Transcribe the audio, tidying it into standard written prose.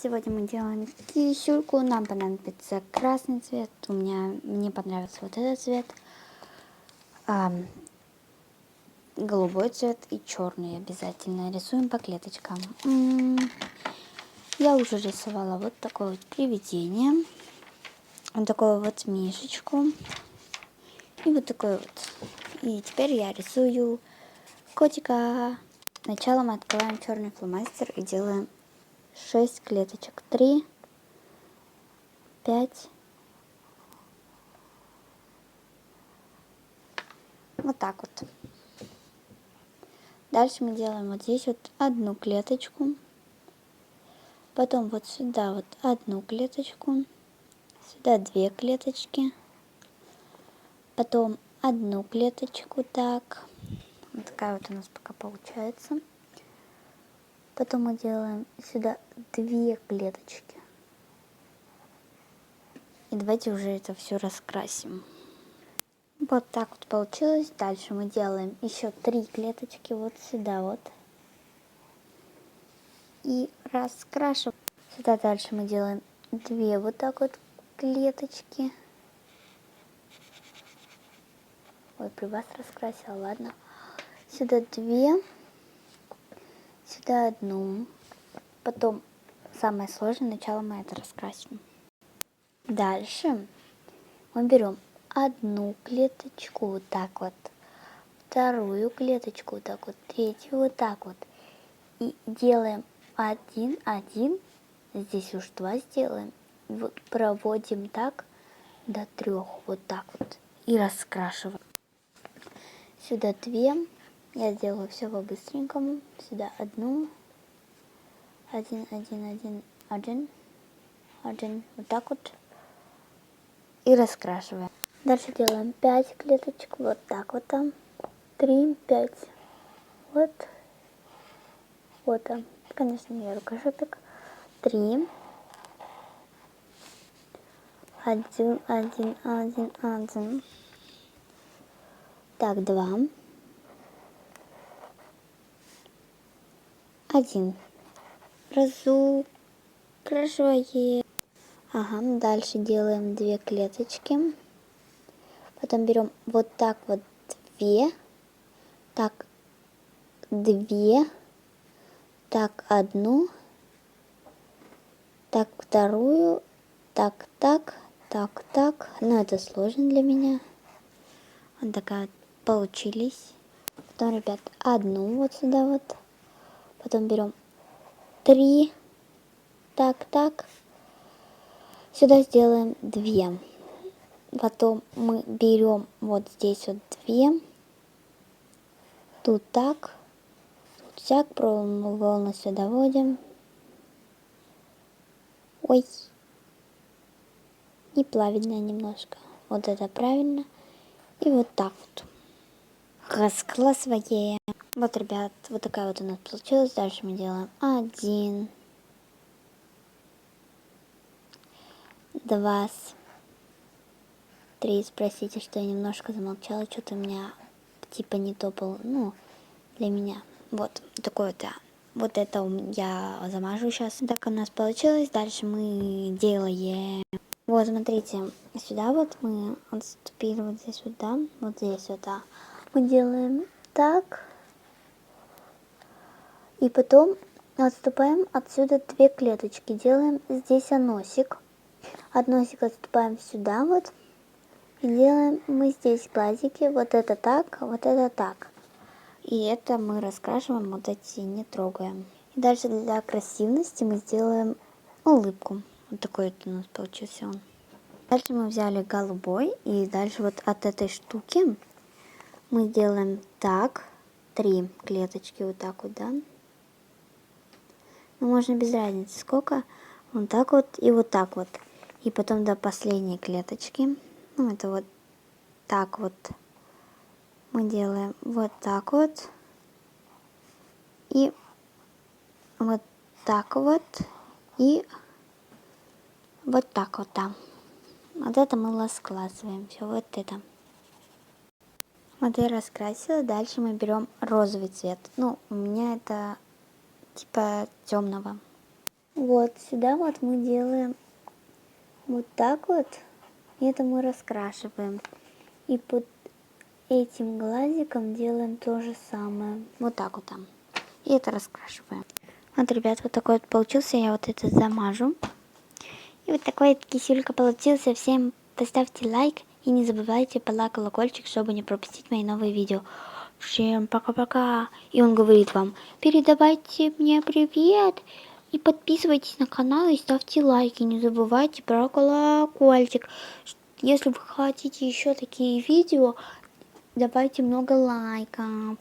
Сегодня мы делаем кисюльку. Нам понадобится красный цвет. Мне понравился вот этот цвет. Голубой цвет и черный обязательно. Рисуем по клеточкам. Я уже рисовала вот такое вот привидение. Вот такую вот мишечку. И вот такой вот. И теперь я рисую котика. Сначала мы открываем черный фломастер и делаем 6 клеточек. 3, 5. Вот так вот. Дальше мы делаем вот здесь вот одну клеточку. Потом вот сюда вот одну клеточку. Сюда 2 клеточки. Потом одну клеточку. Так. Вот такая вот у нас пока получается. Потом мы делаем сюда 2 клеточки. И давайте уже это все раскрасим. Вот так вот получилось. Дальше мы делаем еще 3 клеточки вот сюда вот. И раскрашиваем. Сюда дальше мы делаем 2 вот так вот клеточки. Ой, при вас раскрасила, ладно. Сюда 2. Сюда 1. Потом самое сложное, сначала мы это раскрасим. Дальше мы берем одну клеточку вот так вот, вторую клеточку вот так вот, третью вот так вот. И делаем 1, 1. Здесь уж 2 сделаем. Вот проводим так до 3. Вот так вот. И раскрашиваем. Сюда 2. Я сделаю все по-быстренькому. Сюда 1. 1, 1, 1, 1. 1. Вот так вот. И раскрашиваем. Дальше делаем 5 клеточек. Вот так вот там. 3, 5. Вот. Вот там. Конечно, не рукожопик. 3. 1, 1, 1, 1. Так, 2. 1. Разукрашиваем. Ага, дальше делаем 2 клеточки. Потом берем вот так вот 2. Так, 2. Так, 1. Так, вторую. Так, так. Так, так. Но это сложно для меня. Вот такая вот получились. Потом, ребят, 1 вот сюда вот. Потом берем 3. Так, так. Сюда сделаем 2. Потом мы берем вот здесь вот 2. Тут так. Тут сяк. Полностью доводим. Ой. Неправильно немножко. Вот это правильно. И вот так вот. Раскрасываем. Вот, ребят, вот такая вот у нас получилась. Дальше мы делаем 1. 2. 3. Простите, что я немножко замолчала. Что-то у меня типа не то было. Ну, для меня. Вот такой вот. Вот это я замажу сейчас. Так у нас получилось. Дальше мы делаем... Вот, смотрите. Сюда вот мы отступили вот здесь вот, да. Вот здесь вот, да. Мы делаем так. И потом отступаем отсюда 2 клеточки. Делаем здесь носик. От носика отступаем сюда вот. И делаем мы здесь глазики. Вот это так, вот это так. И это мы раскрашиваем, вот эти не трогаем. И дальше для красивости мы сделаем улыбку. Вот такой вот у нас получился он. Дальше мы взяли голубой. И дальше вот от этой штуки мы делаем так. 3 клеточки вот так вот, да. Ну, можно без разницы сколько. Вот так вот и вот так вот. И потом до последней клеточки. Ну, это вот так вот. Мы делаем вот так вот. И вот так вот. И вот так вот там. Вот это мы раскрасиваем. Все вот это. Вот я раскрасила. Дальше мы берем розовый цвет. Ну, у меня это типа темного. Вот сюда вот мы делаем вот так вот. И это мы раскрашиваем. И под этим глазиком делаем то же самое. Вот так вот там. И это раскрашиваем. Вот, ребят, вот такой вот получился. Я вот это замажу. И вот такой вот кисюлька получился. Всем поставьте лайк. И не забывайте про колокольчик, чтобы не пропустить мои новые видео. Всем пока-пока. И он говорит вам: передавайте мне привет. И подписывайтесь на канал и ставьте лайки. Не забывайте про колокольчик. Если вы хотите еще такие видео, давайте много лайков.